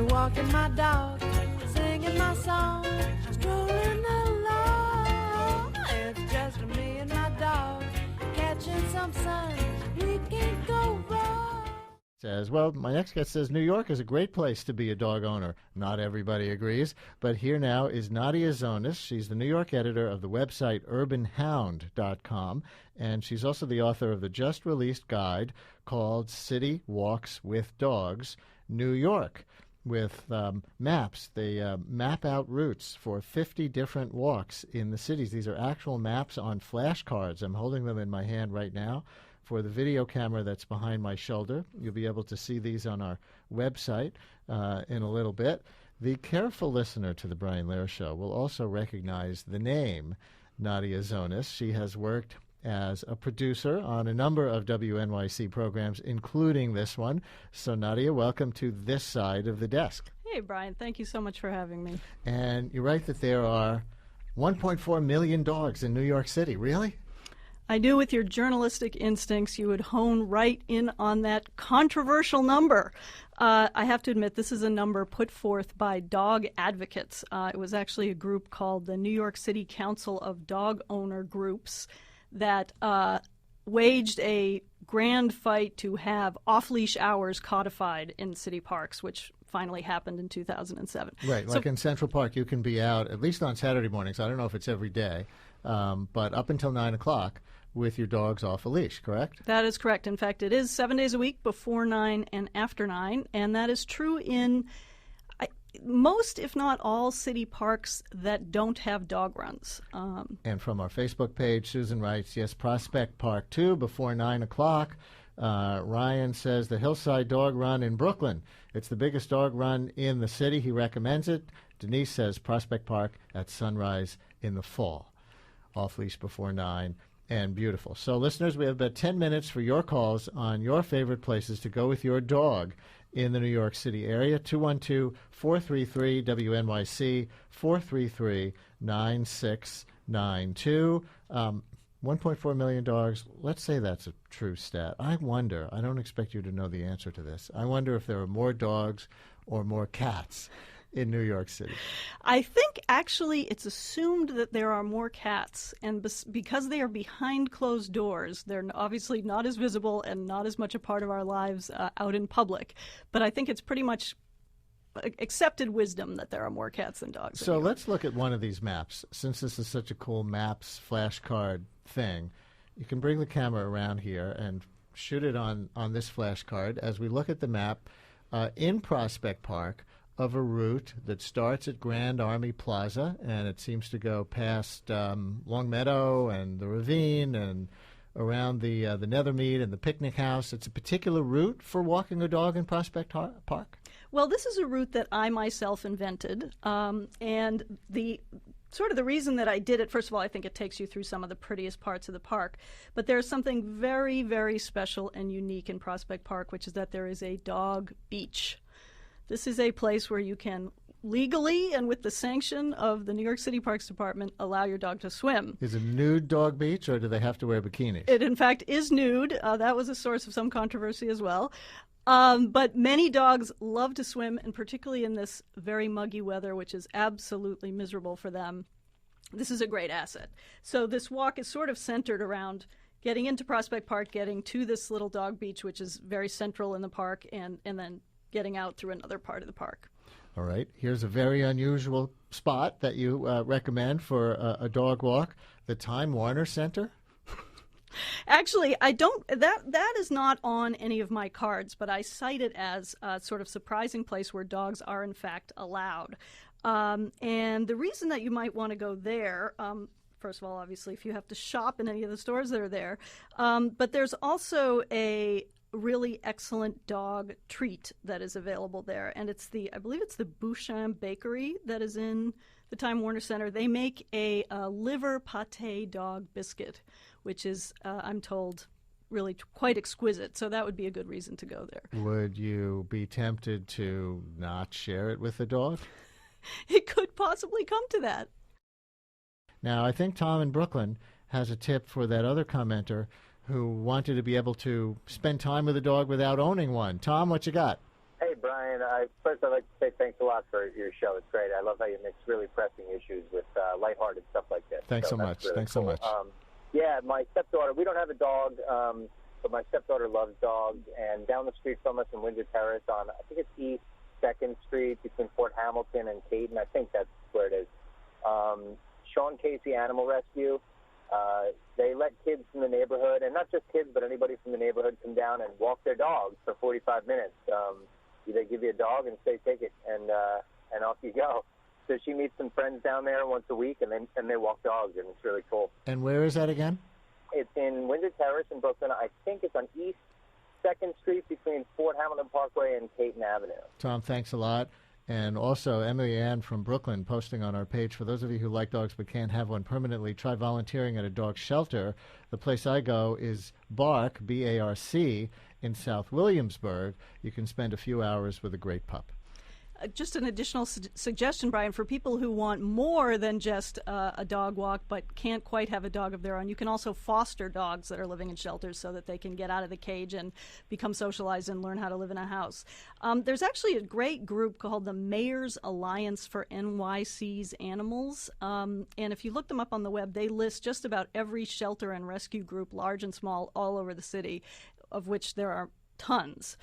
walking my dog, singing my song, strolling along. It's just me and my dog, catching some sun. We can't go wrong. Says, well, my next guest says New York is a great place to be a dog owner. Not everybody agrees, but here now is Nadia Zonis. She's the New York editor of the website UrbanHound.com, and she's also the author of the just-released guide called City Walks with Dogs, New York, with maps. They map out routes for 50 different walks in the cities. These are actual maps on flashcards. I'm holding them in my hand right now. For the video camera that's behind my shoulder, you'll be able to see these on our website in a little bit. The careful listener to the Brian Lehrer Show will also recognize the name Nadia Zonis. She has worked as a producer on a number of WNYC programs, including this one. So, Nadia, welcome to this side of the desk. Hey, Brian. Thank you so much for having me. And you're right that there are 1.4 million dogs in New York City. Really? I knew with your journalistic instincts you would hone right in on that controversial number. I have to admit, this is a number put forth by dog advocates. It was actually a group called the New York City Council of Dog Owner Groups that waged a grand fight to have off-leash hours codified in city parks, which finally happened in 2007. Right, like in Central Park, you can be out, at least on Saturday mornings, I don't know if it's every day, but up until 9 o'clock, with your dogs off a leash, correct? That is correct. In fact, it is 7 days a week, before 9 and after 9, and that is true in most, if not all, city parks that don't have dog runs. And from our Facebook page, Susan writes, yes, Prospect Park too, before 9 o'clock. Ryan says the Hillside Dog Run in Brooklyn. It's the biggest dog run in the city. He recommends it. Denise says Prospect Park at sunrise in the fall. Off-leash before 9. And beautiful. So, listeners, we have about 10 minutes for your calls on your favorite places to go with your dog in the New York City area. 212-433-WNYC, 433-9692. 1.4 million dogs. Let's say that's a true stat. I wonder, I don't expect you to know the answer to this. I wonder if there are more dogs or more cats in New York City. I think actually it's assumed that there are more cats, and because they are behind closed doors, they're obviously not as visible and not as much a part of our lives out in public. But I think it's pretty much accepted wisdom that there are more cats than dogs. So let's look at one of these maps. Since this is such a cool maps flashcard thing, you can bring the camera around here and shoot it on this flashcard as we look at the map in Prospect Park of a route that starts at Grand Army Plaza, and it seems to go past Long Meadow and the Ravine and around the Nethermead and the Picnic House. It's a particular route for walking a dog in Prospect Park? Well, this is a route that I myself invented, and the reason that I did it, first of all, I think it takes you through some of the prettiest parts of the park, but there's something very, very special and unique in Prospect Park, which is that there is a dog beach. This is a place where you can legally and with the sanction of the New York City Parks Department allow your dog to swim. Is it a nude dog beach, or do they have to wear bikinis? It, in fact, is nude. That was a source of some controversy as well. But many dogs love to swim, and particularly in this very muggy weather, which is absolutely miserable for them, this is a great asset. So this walk is sort of centered around getting into Prospect Park, getting to this little dog beach, which is very central in the park, and then getting out through another part of the park. All right. Here's a very unusual spot that you recommend for a dog walk, the Time Warner Center. Actually, I don't. That is not on any of my cards, but I cite it as a sort of surprising place where dogs are in fact allowed. And the reason that you might want to go there, first of all, obviously, if you have to shop in any of the stores that are there, but there's also a really excellent dog treat that is available there, and I believe it's the Bouchon Bakery that is in the Time Warner Center. They make a liver pate dog biscuit, which is, I'm told, really quite exquisite. So that would be a good reason to go there. Would you be tempted to not share it with the dog? It could possibly come to that. Now, I think Tom in Brooklyn has a tip for that other commenter who wanted to be able to spend time with a dog without owning one. Tom, what you got? Hey, Brian. First, I'd like to say thanks a lot for your show. It's great. I love how you mix really pressing issues with lighthearted stuff like this. Thanks so much. Really Thanks cool. so much. Yeah, my stepdaughter, we don't have a dog, but my stepdaughter loves dogs. And down the street from us in Windsor Terrace on, I think it's East 2nd Street between Fort Hamilton and Caden. I think that's where it is. Sean Casey Animal Rescue. They let kids from the neighborhood, and not just kids, but anybody from the neighborhood, come down and walk their dogs for 45 minutes. They give you a dog and say, take it, and off you go. So she meets some friends down there once a week, and they walk dogs, and it's really cool. And where is that again? It's in Windsor Terrace in Brooklyn. I think it's on East 2nd Street between Fort Hamilton Parkway and Caton Avenue. Tom, thanks a lot. And also, Emily Ann from Brooklyn posting on our page, for those of you who like dogs but can't have one permanently, try volunteering at a dog shelter. The place I go is Bark, B-A-R-C, in South Williamsburg. You can spend a few hours with a great pup. Just an additional suggestion, Brian, for people who want more than just a dog walk but can't quite have a dog of their own. You can also foster dogs that are living in shelters so that they can get out of the cage and become socialized and learn how to live in a house. There's actually a great group called the Mayor's Alliance for NYC's Animals. And if you look them up on the web, they list just about every shelter and rescue group, large and small, all over the city, of which there are tons.